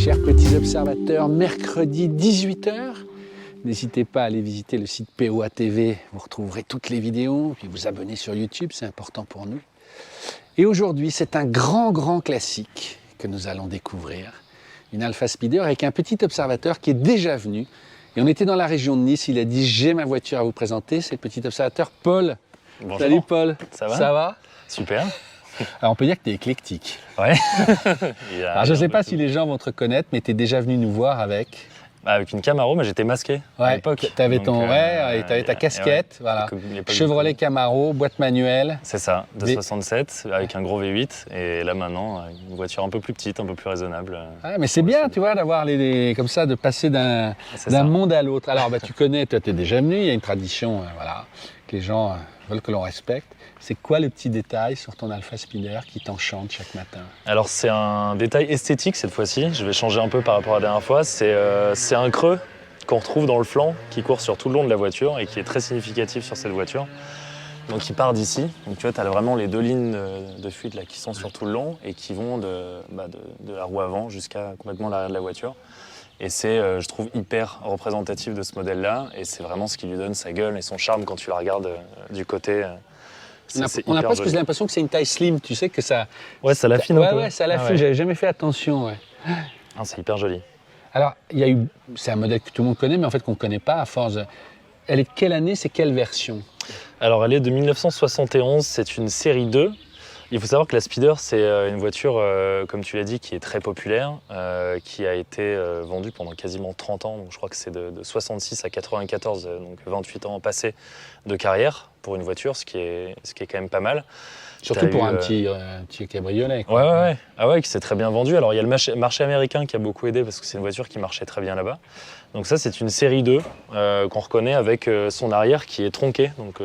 Chers petits observateurs, mercredi 18h. N'hésitez pas à aller visiter le site POA TV, vous retrouverez toutes les vidéos, puis vous abonner sur YouTube, c'est important pour nous. Et aujourd'hui, c'est un grand classique que nous allons découvrir. Une Alpha Speeder avec un petit observateur qui est déjà venu. Et on était dans la région de Nice, il a dit « j'ai ma voiture à vous présenter », c'est le petit observateur Paul. Bonjour. Salut Paul. Ça va? Ça va? Super. Alors on peut dire que tu es éclectique. Ouais. Alors je ne sais pas si les gens vont te reconnaître, mais tu es déjà venu nous voir avec... Avec une Camaro, mais j'étais masqué à l'époque. Tu avais ta casquette, voilà. Chevrolet Camaro, boîte manuelle. C'est ça, de 67, avec un gros V8. Et là maintenant, une voiture un peu plus petite, un peu plus raisonnable. Ouais, mais c'est bien, tu vois, d'avoir comme ça, de passer d'un monde à l'autre. Alors tu connais, toi tu es déjà venu, il y a une tradition, voilà, que les gens veulent que l'on respecte. C'est quoi le petit détail sur ton Alpha Speeder qui t'enchante chaque matin? Alors c'est un détail esthétique cette fois-ci, je vais changer un peu par rapport à la dernière fois. C'est un creux qu'on retrouve dans le flanc qui court sur tout le long de la voiture et qui est très significatif sur cette voiture. Donc il part d'ici, donc tu vois, tu as vraiment les deux lignes de fuite là, qui sont sur tout le long et qui vont de la roue avant jusqu'à complètement l'arrière de la voiture. Et c'est, je trouve, hyper représentatif de ce modèle-là et c'est vraiment ce qui lui donne sa gueule et son charme quand tu la regardes du côté. On a presque l'impression que c'est une taille slim, tu sais que ça... Ouais, ça l'affine un peu. Ouais, ça l'affine, j'avais jamais fait attention. Ouais. Ah, c'est hyper joli. Alors, c'est un modèle que tout le monde connaît, mais en fait qu'on ne connaît pas à force. Elle est de quelle année, c'est quelle version? Alors, elle est de 1971, c'est une série 2. Il faut savoir que la Speeder, c'est une voiture, comme tu l'as dit, qui est très populaire, qui a été vendue pendant quasiment 30 ans. Donc, je crois que c'est de 66 à 94, donc 28 ans passés de carrière pour une voiture, ce qui est quand même pas mal. Surtout pour un petit cabriolet. Quoi. Ouais. Ah ouais, qui s'est très bien vendu. Alors, il y a le marché américain qui a beaucoup aidé parce que c'est une voiture qui marchait très bien là-bas. Donc ça, c'est une série 2 qu'on reconnaît avec son arrière qui est tronqué. Donc,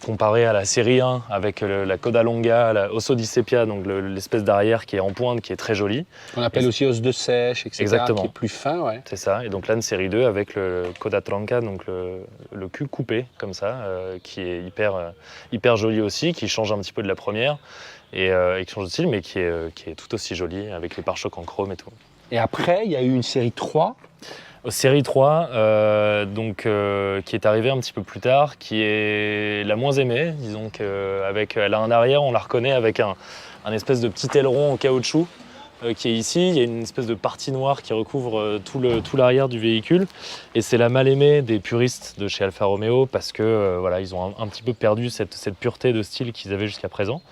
comparé à la série 1 avec la Coda Longa, la Osso di Seppia, donc l'espèce d'arrière qui est en pointe, qui est très jolie. On appelle aussi os de sèche, etc. Exactement. Qui est plus fin, ouais. C'est ça. Et donc là, une série 2 avec le Coda Tronca, donc le cul coupé, comme ça, qui est hyper joli aussi, qui change un petit peu de la première, et qui change de style, mais qui est tout aussi joli, avec les pare-chocs en chrome et tout. Et après, il y a eu une série 3. Série 3, qui est arrivée un petit peu plus tard, qui est la moins aimée. Disons qu'elle a un arrière, on la reconnaît avec un espèce de petit aileron en caoutchouc qui est ici. Il y a une espèce de partie noire qui recouvre tout l'arrière du véhicule. Et c'est la mal aimée des puristes de chez Alfa Romeo parce que ils ont un petit peu perdu cette pureté de style qu'ils avaient jusqu'à présent.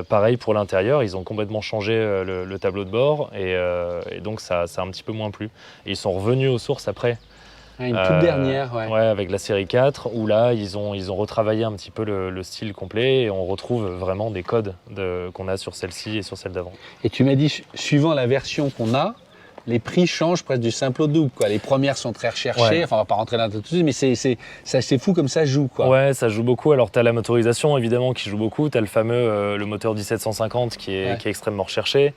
Pareil pour l'intérieur, ils ont complètement changé le tableau de bord et donc ça a un petit peu moins plu. Et ils sont revenus aux sources après. Une toute dernière, ouais. Ouais, avec la série 4, où là, ils ont retravaillé un petit peu le style complet et on retrouve vraiment des codes qu'on a sur celle-ci et sur celle d'avant. Et tu m'as dit, suivant la version qu'on a, les prix changent presque du simple au double, quoi. Les premières sont très recherchées, ouais. Enfin on va pas rentrer là-dedans tout de suite, mais c'est fou comme ça joue, quoi. Ouais, ça joue beaucoup. Alors tu as la motorisation évidemment qui joue beaucoup, tu as le fameux le moteur 1750 qui est extrêmement recherché,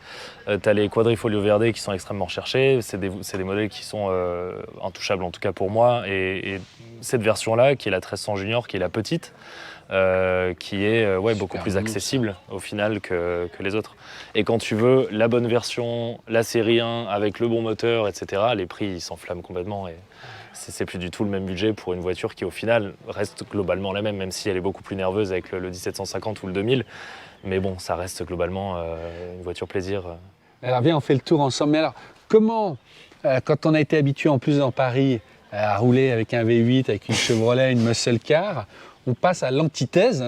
tu as les quadrifolio Verde qui sont extrêmement recherchés, c'est des modèles qui sont intouchables en tout cas pour moi, et cette version-là qui est la 1300 Junior, qui est la petite, qui est beaucoup plus accessible au final que les autres. Et quand tu veux la bonne version, la série 1 avec le bon moteur, etc., les prix ils s'enflamment complètement et c'est plus du tout le même budget pour une voiture qui au final reste globalement la même si elle est beaucoup plus nerveuse avec le 1750 ou le 2000. Mais bon, ça reste globalement une voiture plaisir. Alors viens, on fait le tour ensemble. Mais alors, comment, quand on a été habitué en plus dans Paris à rouler avec un V8, avec une Chevrolet, une muscle car, on passe à l'antithèse,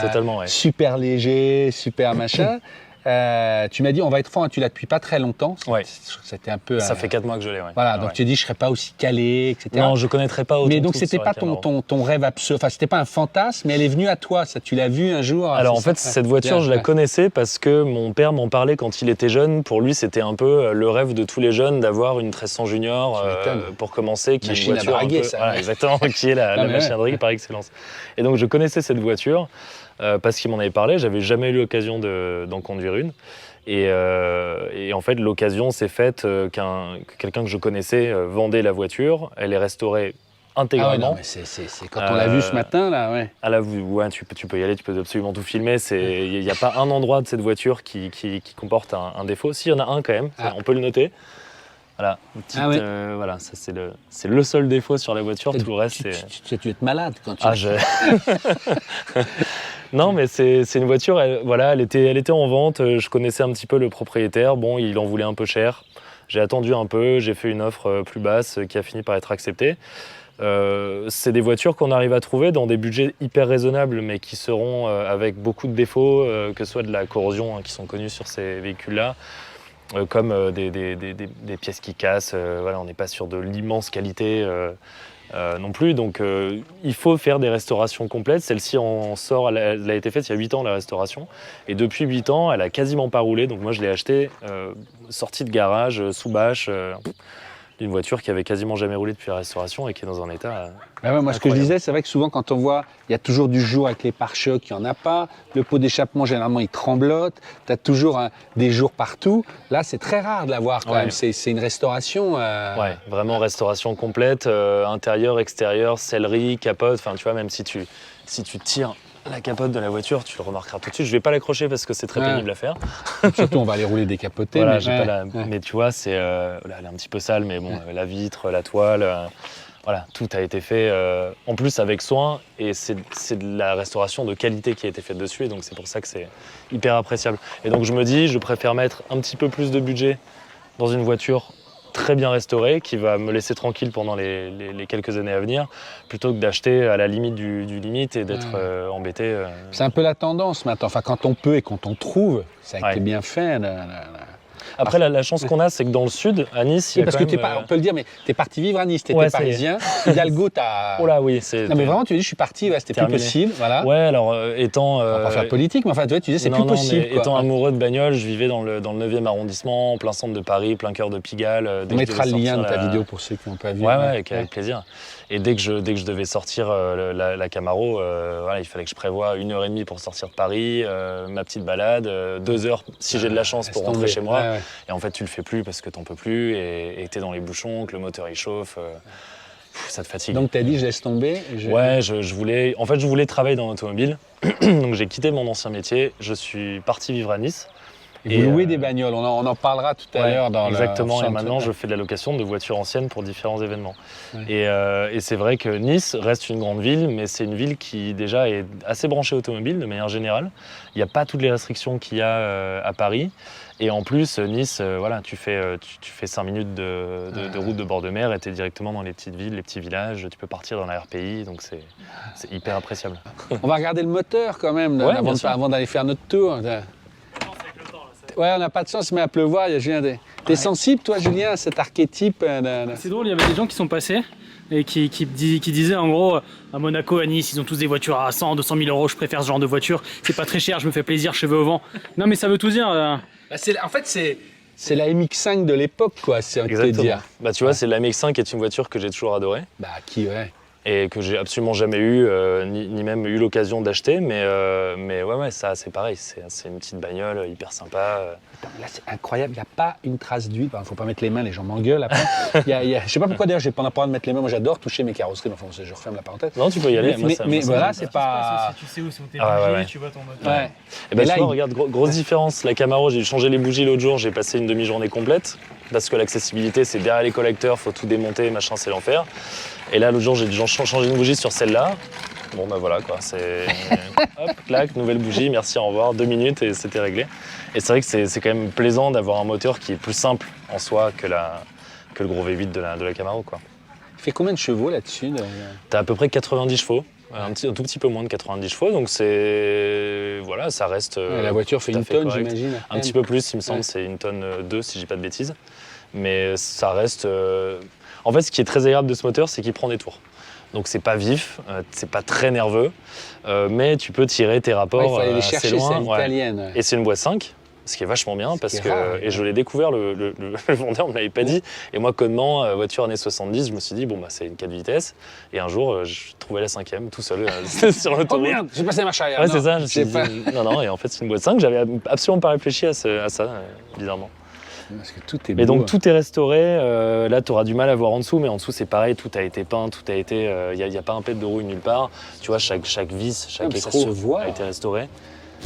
totalement, ouais. Super léger, super machin. Tu m'as dit, on va être franc, tu l'as depuis pas très longtemps. Ouais. C'était un peu. Ça fait 4 mois que je l'ai, ouais. Voilà, donc tu as dit, je serais pas aussi calé, etc. Non, je connaîtrais pas autant. Mais donc c'était pas ton rêve absolu. Enfin, c'était pas un fantasme, mais elle est venue à toi. Ça, tu l'as vue un jour. Alors en fait, cette voiture, je la connaissais parce que mon père m'en parlait quand il était jeune. Pour lui, c'était un peu le rêve de tous les jeunes d'avoir une 1300 Junior pour commencer, qui est une voiture à draguer, ça. Voilà, exactement, qui est la machine à draguer par excellence. Et donc je connaissais cette voiture parce qu'il m'en avait parlé. J'avais jamais eu l'occasion d'en conduire une. Et en fait, l'occasion s'est faite que quelqu'un que je connaissais vendait la voiture. Elle est restaurée intégralement. Non, mais c'est quand on l'a vu ce matin, là, ouais. À la vue, ouais, tu peux y aller, tu peux absolument tout filmer. Il n'y a pas un endroit de cette voiture qui comporte un défaut. Si, il y en a un quand même, on peut le noter. Voilà, voilà, ça c'est le seul défaut sur la voiture, tout le reste c'est... Tu es malade quand tu... Non, mais c'est une voiture, elle était en vente, je connaissais un petit peu le propriétaire, bon, il en voulait un peu cher. J'ai attendu un peu, j'ai fait une offre plus basse qui a fini par être acceptée. C'est des voitures qu'on arrive à trouver dans des budgets hyper raisonnables, mais qui seront avec beaucoup de défauts, que ce soit de la corrosion qui sont connus sur ces véhicules-là, comme des pièces qui cassent. Voilà, on n'est pas sur de l'immense qualité non plus. Donc il faut faire des restaurations complètes. Celle-ci en sort, elle a été faite il y a 8 ans, la restauration. Et depuis 8 ans, elle a quasiment pas roulé. Donc moi, je l'ai achetée sortie de garage, sous bâche. Une voiture qui avait quasiment jamais roulé depuis la restauration et qui est dans un état moi, ce que je disais, c'est vrai que souvent, quand on voit, il y a toujours du jour avec les pare-chocs, il n'y en a pas. Le pot d'échappement, généralement, il tremblote. Tu as toujours des jours partout. Là, c'est très rare de l'avoir quand même. C'est une restauration. Ouais, vraiment restauration complète, intérieur, extérieur, sellerie, capote. Enfin, tu vois, même si tu tires la capote de la voiture, tu le remarqueras tout de suite. Je vais pas l'accrocher parce que c'est très pénible à faire. Surtout, on va les rouler décapotés. Voilà, mais tu vois, elle est un petit peu sale, mais bon, la vitre, la toile, voilà, tout a été fait en plus avec soin, et c'est de la restauration de qualité qui a été faite dessus, et donc c'est pour ça que c'est hyper appréciable. Et donc je me dis, je préfère mettre un petit peu plus de budget dans une voiture très bien restaurée, qui va me laisser tranquille pendant les quelques années à venir, plutôt que d'acheter à la limite du limite et d'être embêté. C'est un peu la tendance maintenant, enfin quand on peut et quand on trouve, ça a été bien fait. Après, la chance qu'on a, c'est que dans le sud, à Nice, il y a parce quand que même, on peut le dire, mais t'es parti vivre à Nice, t'étais parisien. Hidalgo, t'as... Oh là, oui, c'est... Non mais vraiment, tu dis, je suis parti, c'était plus possible, voilà. Ouais, alors étant... On va pas faire politique, mais enfin, tu disais, c'est plus possible. Mais étant amoureux de bagnole, je vivais dans le 9e arrondissement, en plein centre de Paris, plein cœur de Pigalle. On mettra le lien de ta vidéo pour ceux qui n'ont pas vu. Ouais, avec plaisir. Et dès que je devais sortir la Camaro, voilà, il fallait que je prévoie 1h30 pour sortir de Paris, ma petite balade, 2 heures si j'ai de la chance pour rentrer chez moi. Et en fait, tu le fais plus parce que t'en peux plus et t'es dans les bouchons, que le moteur il chauffe. Ça te fatigue. Donc t'as dit je laisse tomber. Ouais, je voulais travailler dans l'automobile. Donc j'ai quitté mon ancien métier, je suis parti vivre à Nice. Et vous louez des bagnoles, on en parlera tout à l'heure dans exactement, et maintenant je fais de la location de voitures anciennes pour différents événements. Et c'est vrai que Nice reste une grande ville, mais c'est une ville qui déjà est assez branchée automobile de manière générale. Il n'y a pas toutes les restrictions qu'il y a à Paris. Et en plus, Nice, voilà, tu fais 5 minutes de route de bord de mer et tu es directement dans les petites villes, les petits villages. Tu peux partir dans la RPI, donc c'est hyper appréciable. On va regarder le moteur quand même avant d'aller faire notre tour. Ouais, on n'a pas de chance, il met à pleuvoir, il y a Julien. T'es sensible, toi, Julien, à cet archétype C'est drôle, il y avait des gens qui sont passés et qui disaient en gros, à Monaco, à Nice, ils ont tous des voitures à 100, 200 000 euros, je préfère ce genre de voiture, c'est pas très cher, je me fais plaisir, cheveux au vent. Non mais ça veut tout dire. En fait, c'est la MX-5 de l'époque, quoi, c'est envie de te dire. Bah tu vois, c'est la MX-5 qui est une voiture que j'ai toujours adorée. Bah Et que j'ai absolument jamais eu, ni même eu l'occasion d'acheter, mais ouais, ça c'est pareil, c'est une petite bagnole hyper sympa. Là c'est incroyable, il n'y a pas une trace d'huile, il ne faut pas mettre les mains, les gens m'engueulent après. Je sais pas pourquoi d'ailleurs, j'ai pas le droit de mettre les mains, moi j'adore toucher mes carrosseries, mais enfin, je referme la parenthèse. Non, tu peux y aller, mais voilà, c'est pas... Si tu sais où sont tes bougies, tu vois ton moteur. Ouais. Et ben là, regarde, grosse différence, la Camaro, j'ai changé les bougies l'autre jour, j'ai passé une demi-journée complète, parce que l'accessibilité c'est derrière les collecteurs, faut tout démonter, machin, c'est l'enfer. Et là, l'autre jour, j'ai dû changer une bougie sur celle-là. Bon, bah voilà, quoi. C'est hop, clac, nouvelle bougie, merci, au revoir, 2 minutes et c'était réglé. Et c'est vrai que c'est quand même plaisant d'avoir un moteur qui est plus simple en soi que le gros V8 de la Camaro, quoi. Il fait combien de chevaux là-dessus T'as à peu près 90 chevaux, un tout petit peu moins de 90 chevaux, donc c'est... Voilà, ça reste... la voiture fait une tonne, j'imagine. Un petit peu plus, il me semble, c'est 1,2 tonne, si je dis pas de bêtises. Mais ça reste... En fait, ce qui est très agréable de ce moteur, c'est qu'il prend des tours. Donc c'est pas vif, c'est pas très nerveux, mais tu peux tirer tes rapports il faut aller les assez chercher, loin. c'est italienne. Et c'est une boîte 5, ce qui est vachement bien, parce que et je l'ai découvert, le vendeur me l'avait pas dit. Et moi, connement, voiture années 70, je me suis dit, bon, bah, c'est une 4 vitesses. Et un jour, je trouvais la 5e tout seul sur l'autoroute. Oh merde, j'ai passé la marche arrière. Ouais, c'est ça, je me suis dit, non, et en fait, c'est une boîte 5, j'avais absolument pas réfléchi à ça, bizarrement. Parce que tout est Mais beau. donc tout est restauré, là tu auras du mal à voir en dessous, mais en dessous c'est pareil, tout a été peint, tout a été. Il n'y a pas un pet de rouille nulle part. Tu vois, chaque vis, chaque mais ça écrou se voit. a été restauré.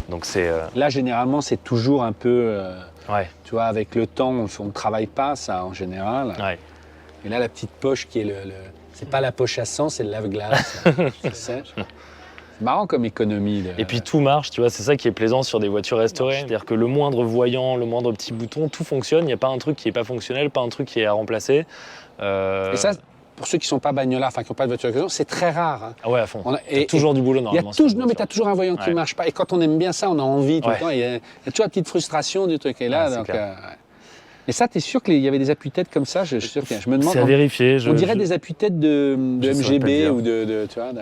Donc c'est. Là, généralement, c'est toujours un peu. Ouais. Tu vois, avec le temps, on ne travaille pas ça en général. Ouais. Et là, la petite poche qui est c'est pas la poche à sang, c'est le lave-glace. Tu sais. C'est marrant comme économie. Et puis tout marche, tu vois, c'est ça qui est plaisant sur des voitures restaurées. C'est-à-dire que le moindre voyant, le moindre petit bouton, tout fonctionne. Il n'y a pas un truc qui n'est pas fonctionnel, pas un truc qui est à remplacer. Et ça, pour ceux qui ne sont pas bagnolards, enfin qui n'ont pas de voiture d'occasion, c'est très rare. Hein. Ah ouais, à fond. Il y a toujours du boulot normalement. Non, mais tu as toujours un voyant qui ne marche pas. Et quand on aime bien ça, on a envie tout le temps. Il y a toujours la petite frustration du truc. Et là, donc, et ça, tu es sûr qu'il y avait des appuis-têtes comme ça? Je suis sûr que je me demande. C'est à vérifier. On dirait des appuis-têtes de MGB ou de tu vois.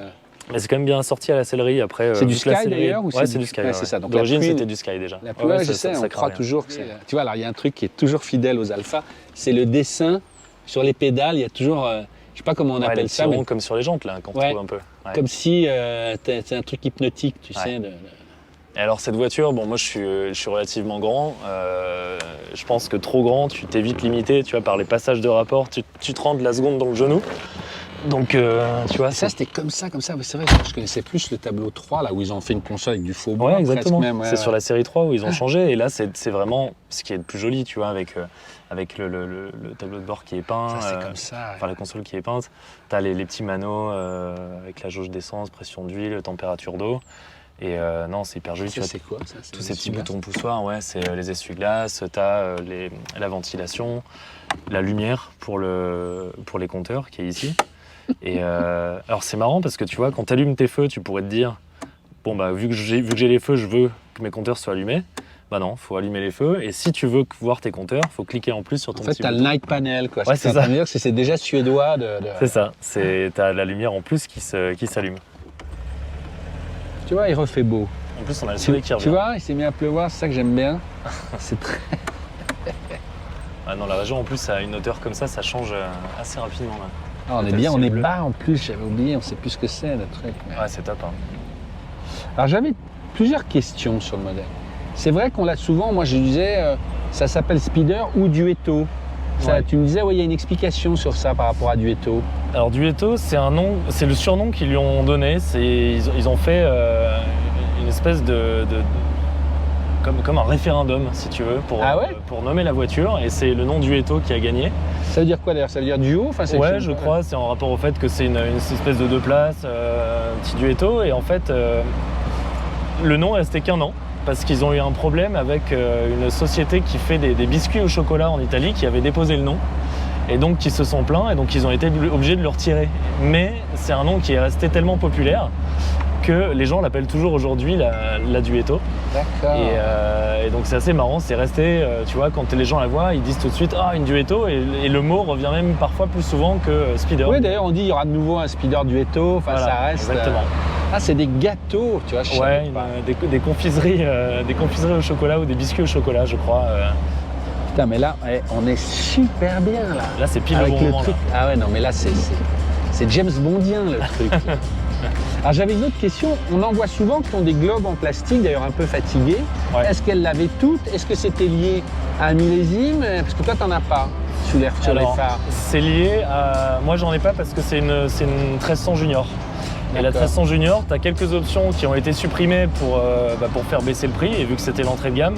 Mais c'est quand même bien sorti à la sellerie après. C'est du Sky d'ailleurs? Ouais, c'est du Sky. C'est ça. Donc d'origine, c'était du Sky déjà. La pluie, je sais, on croit toujours que c'est. Tu vois, alors il y a un truc qui est toujours fidèle aux Alpha, c'est le dessin sur les pédales. Il y a toujours, je sais pas comment on appelle ça, mais comme sur les jantes là, qu'on trouve un peu. Ouais. Comme si c'est un truc hypnotique, tu sais. Et alors cette voiture, bon moi je suis relativement grand, je pense que trop grand, tu t'es vite limité, tu vois, par les passages de rapport, tu te rentres la seconde dans le genou. Donc tu vois. Ça c'était comme ça, c'est vrai, je connaissais plus le tableau 3 là où ils ont fait une console avec du faux bois. Ouais, exactement. Même, c'est sur la série 3 où ils ont changé et là c'est vraiment ce qui est le plus joli, tu vois, avec le tableau de bord qui est peint, ça, c'est comme ça, enfin la console qui est peinte, t'as les petits manos avec la jauge d'essence, pression d'huile, température d'eau. Et non, c'est hyper joli. Ça, c'est quoi ça? Tous ces petits boutons poussoirs, ouais, c'est les essuie-glaces, t'as la ventilation, la lumière pour les compteurs qui est ici. Et alors c'est marrant parce que tu vois, quand tu allumes tes feux, tu pourrais te dire bon bah vu que j'ai les feux, je veux que mes compteurs soient allumés. Bah non, faut allumer les feux. Et si tu veux voir tes compteurs, faut cliquer en plus sur ton petit bouton. En fait, t'as le night panel, quoi. Ouais, c'est ça. dire que c'est déjà suédois C'est ça. T'as la lumière en plus qui s'allume. Tu vois, il refait beau. En plus, on a le soleil qui revient. Tu vois, il s'est mis à pleuvoir, c'est ça que j'aime bien. C'est très... Ah non, la région en plus à une hauteur comme ça change assez rapidement là. Ah, on est bien, on est bas en plus, j'avais oublié, on sait plus ce que c'est le truc. Mais... Ouais, c'est top. Hein. Alors j'avais plusieurs questions sur le modèle. C'est vrai qu'on l'a souvent, moi je disais, ça s'appelle Speeder ou Duetto. Ça, tu me disais, il y a une explication sur ça par rapport à Duetto. Alors Duetto, c'est un nom, c'est le surnom qu'ils lui ont donné. Ils ont fait une espèce comme un référendum, si tu veux, pour nommer la voiture. Et c'est le nom Duetto qui a gagné. Ça veut dire quoi d'ailleurs? Ça veut dire duo? Ouais, je crois. C'est en rapport au fait que c'est une espèce de deux places, un petit Duetto. Et en fait, le nom est resté qu'un an. Parce qu'ils ont eu un problème avec une société qui fait des biscuits au chocolat en Italie qui avait déposé le nom et donc qui se sont plaints et donc ils ont été obligés de le retirer. Mais c'est un nom qui est resté tellement populaire que les gens l'appellent toujours aujourd'hui la Duetto. D'accord. Et donc c'est assez marrant, c'est resté, tu vois, quand les gens la voient, ils disent tout de suite « Ah, une Duetto » et le mot revient même parfois plus souvent que Speeder. Oui, d'ailleurs on dit il y aura de nouveau un Speeder Duetto, enfin voilà, ça reste... Exactement. Ah, c'est des gâteaux, tu vois, je ouais, des confiseries au chocolat ou des biscuits au chocolat, je crois. Putain, mais là, on est super bien, là. Là, c'est pile avec le bon moment, truc. là. Ah ouais, non, mais là, c'est James Bondien, le truc. Alors, j'avais une autre question. On en voit souvent qui ont des globes en plastique, d'ailleurs un peu fatigués. Ouais. Est-ce qu'elles l'avaient toutes? Est-ce que c'était lié à un millésime? Parce que toi, t'en as pas sur les phares. C'est lié à... Moi, j'en ai pas parce que c'est une 1300 Junior. Et la 1300 Junior, tu as quelques options qui ont été supprimées pour faire baisser le prix, et vu que c'était l'entrée de gamme.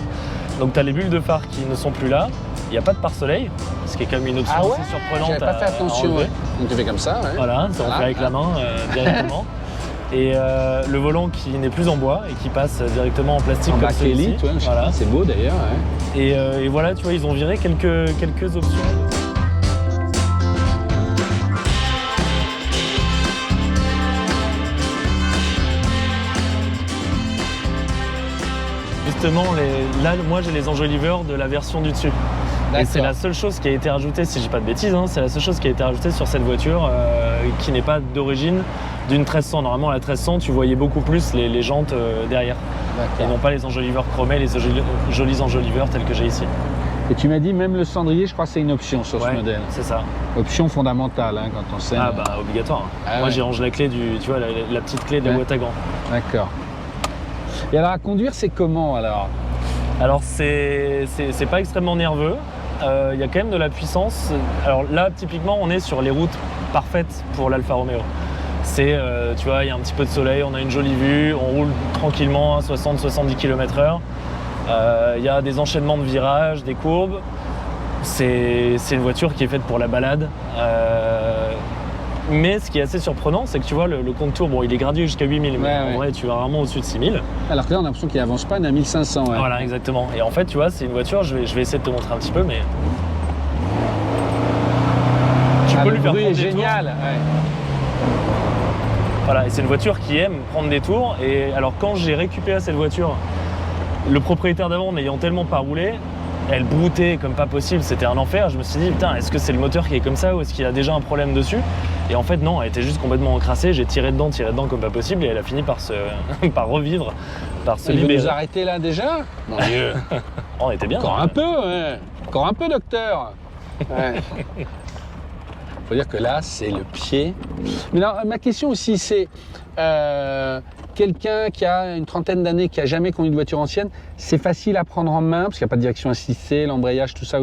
Donc tu as les bulles de phare qui ne sont plus là. Il n'y a pas de pare-soleil, ce qui est quand même une option assez surprenante. J'avais pas fait attention. Ouais. Donc tu fais comme ça. Ouais. Voilà, ça on fait avec la main directement. Et le volant qui n'est plus en bois et qui passe directement en plastique en comme celui-ci. Voilà. C'est beau d'ailleurs. Ouais. Et voilà, tu vois, ils ont viré quelques options. Justement, là, moi j'ai les enjoliveurs de la version du dessus. Et c'est la seule chose qui a été rajoutée, si je dis pas de bêtises, hein, c'est la seule chose qui a été rajoutée sur cette voiture qui n'est pas d'origine d'une 1300. Normalement, la 1300, tu voyais beaucoup plus les jantes derrière. Et non pas les enjoliveurs chromés, les jolis enjoliveurs tels que j'ai ici. Et tu m'as dit même le cendrier, je crois que c'est une option sur ce modèle. C'est ça. Option fondamentale hein, quand on sait. Ah bah obligatoire. Ah, moi j'ai rangé la clé tu vois, la petite clé de la boîte à gants. D'accord. Et alors à conduire, c'est comment alors? Alors c'est pas extrêmement nerveux. il y a quand même de la puissance. Alors là, typiquement, on est sur les routes parfaites pour l'Alfa Romeo. C'est, tu vois, il y a un petit peu de soleil, on a une jolie vue, on roule tranquillement à 60-70 km/h. Il y a des enchaînements de virages, des courbes. C'est une voiture qui est faite pour la balade. Mais ce qui est assez surprenant, c'est que tu vois, le contour, bon, il est gradué jusqu'à 8000, mais en vrai, tu vas vraiment au-dessus de 6000. Alors que là, on a l'impression qu'il avance pas, on est à 1500. Ouais. Voilà, exactement. Et en fait, tu vois, c'est une voiture, je vais essayer de te montrer un petit peu, mais... Tu peux lui faire prendre des génial. tours. Ouais. Voilà, et c'est une voiture qui aime prendre des tours. Et alors, quand j'ai récupéré cette voiture, le propriétaire d'avant n'ayant tellement pas roulé, elle broutait comme pas possible, c'était un enfer. Je me suis dit, putain, est-ce que c'est le moteur qui est comme ça ou est-ce qu'il y a déjà un problème dessus? Et en fait, non, elle était juste complètement encrassée. J'ai tiré dedans comme pas possible et elle a fini par par revivre, par se libérer. Il veut nous arrêter là déjà? Mon Dieu. On était bien. Encore un peu, ouais. Encore un peu, docteur. Ouais. Faut dire que là, c'est le pied. Mais alors, ma question aussi, c'est quelqu'un qui a une trentaine d'années, qui a jamais conduit de voiture ancienne, c'est facile à prendre en main parce qu'il n'y a pas de direction assistée, l'embrayage, tout ça,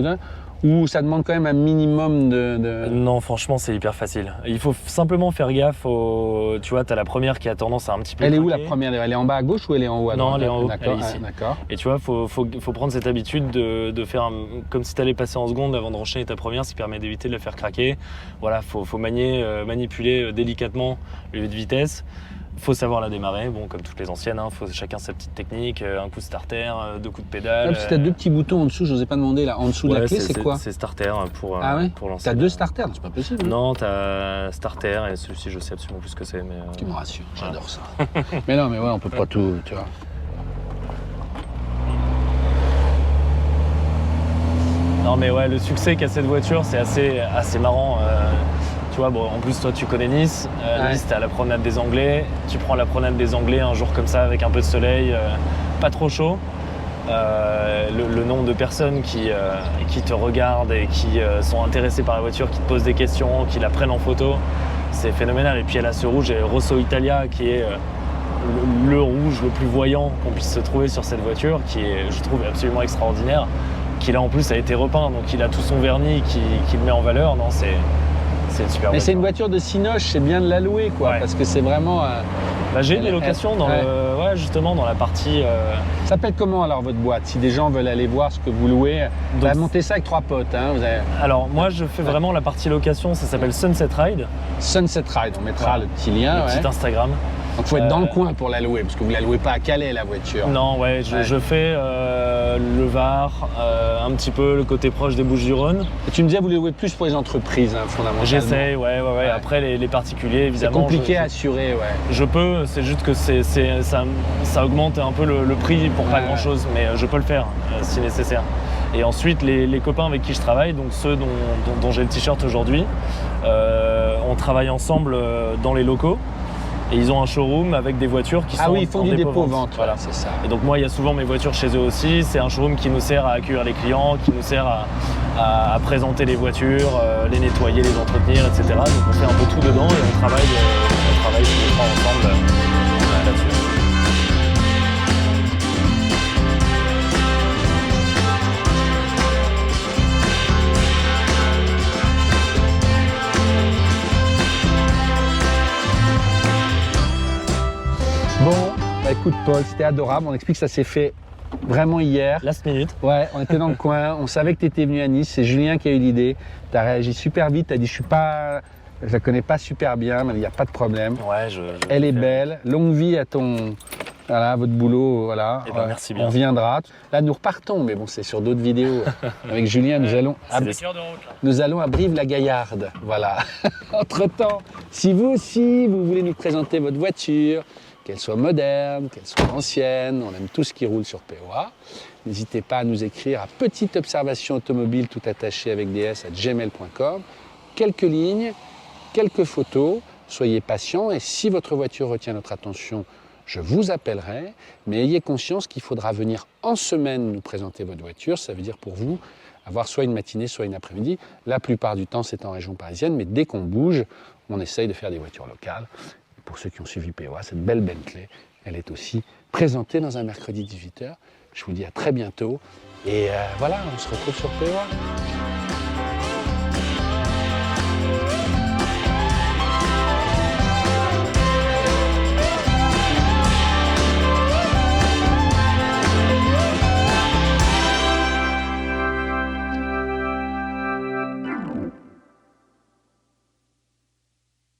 ou ça demande quand même un minimum de... Non, franchement, c'est hyper facile. Il faut simplement faire gaffe au... Tu vois, tu as la première qui a tendance à un petit peu... Elle est où la craquer. première? Elle est en bas à gauche ou elle est en haut à droite? Non, elle est en haut, D'accord, elle est ici. d'accord. Et tu vois, faut prendre cette habitude de faire comme si tu allais passer en seconde avant d'enchaîner ta première, ce qui permet d'éviter de la faire craquer. Voilà, faut manipuler délicatement le lieu de vitesse. Faut savoir la démarrer, bon, comme toutes les anciennes, hein, faut chacun sa petite technique, un coup de starter, 2 coups de pédale. Parce que tu as 2 petits boutons en dessous, je n'osais pas demander là. En dessous de la clé, c'est quoi? C'est starter pour, ah ouais pour lancer. T'as 2 starters, c'est pas possible. Non, t'as starter et celui-ci, je sais absolument plus ce que c'est. Mais tu me rassures, j'adore ça. Mais non, mais ouais, on peut pas tout, tu vois. Non, mais ouais, le succès qu'a cette voiture, c'est assez marrant. Tu vois, bon, en plus, toi, tu connais Nice. Nice, t'es à la promenade des Anglais. Tu prends la promenade des Anglais un jour comme ça, avec un peu de soleil, pas trop chaud. Le nombre de personnes qui te regardent et qui sont intéressées par la voiture, qui te posent des questions, qui la prennent en photo, c'est phénoménal. Et puis, elle a ce rouge, et Rosso Italia, qui est le rouge le plus voyant qu'on puisse se trouver sur cette voiture, qui est, je trouve, absolument extraordinaire. Qui, là, en plus, a été repeint, donc il a tout son vernis qui le met en valeur. Non, c'est une super voiture. Mais c'est une voiture de Cinoche, c'est bien de la louer, quoi, ouais. Parce que c'est vraiment... Bah, j'ai des locations justement dans la partie... Ça s'appelle comment alors votre boîte? Si des gens veulent aller voir ce que vous louez, vous avez monté ça avec 3 potes. Hein, vous avez... Alors moi je fais vraiment la partie location, ça s'appelle Sunset Ride. Sunset Ride, on mettra le petit lien. Le petit Instagram. Donc il faut être dans le coin pour la louer, parce que vous ne la louez pas à Calais la voiture. Non, je fais le Var, un petit peu le côté proche des Bouches-du-Rhône. Et tu me disais, vous les louez plus pour les entreprises, hein, fondamentalement. J'essaye, ouais. Après les particuliers, évidemment. C'est compliqué à assurer, ouais. Je peux, c'est juste que ça augmente un peu le prix pour pas grand-chose, mais je peux le faire si nécessaire. Et ensuite, les copains avec qui je travaille, donc ceux dont j'ai le t-shirt aujourd'hui, on travaille ensemble dans les locaux. Et ils ont un showroom avec des voitures qui sont ils font en du dépôt-vente. Dépôt-vente, voilà, c'est ça. Et donc moi, il y a souvent mes voitures chez eux aussi. C'est un showroom qui nous sert à accueillir les clients, qui nous sert à présenter les voitures, les nettoyer, les entretenir, etc. Donc on fait un peu tout dedans et on travaille tous les trois ensemble là-dessus. Bon, bah écoute Paul, c'était adorable. On explique que ça s'est fait vraiment hier. Last minute. Ouais, on était dans le coin, on savait que tu étais venu à Nice, c'est Julien qui a eu l'idée. Tu as réagi super vite, tu as dit je la connais pas super bien, mais il n'y a pas de problème. Ouais, Elle est belle, longue vie à votre boulot, voilà. Eh ben, merci bien. On viendra. Là, nous repartons, mais bon, c'est sur d'autres vidéos. Avec Julien, nous allons à Brive-la-Gaillarde, voilà. Entre-temps, si vous aussi, vous voulez nous présenter votre voiture, qu'elle soit moderne, qu'elle soit ancienne, on aime tout ce qui roule sur POA. N'hésitez pas à nous écrire à petite observation automobile tout attaché avec ds@gmail.com. Quelques lignes, quelques photos, soyez patients et si votre voiture retient notre attention, je vous appellerai, mais ayez conscience qu'il faudra venir en semaine nous présenter votre voiture. Ça veut dire pour vous avoir soit une matinée, soit une après-midi. La plupart du temps, c'est en région parisienne, mais dès qu'on bouge, on essaye de faire des voitures locales. Pour ceux qui ont suivi POA, cette belle Bentley, elle est aussi présentée dans un mercredi 18h. Je vous dis à très bientôt Et voilà, on se retrouve sur POA.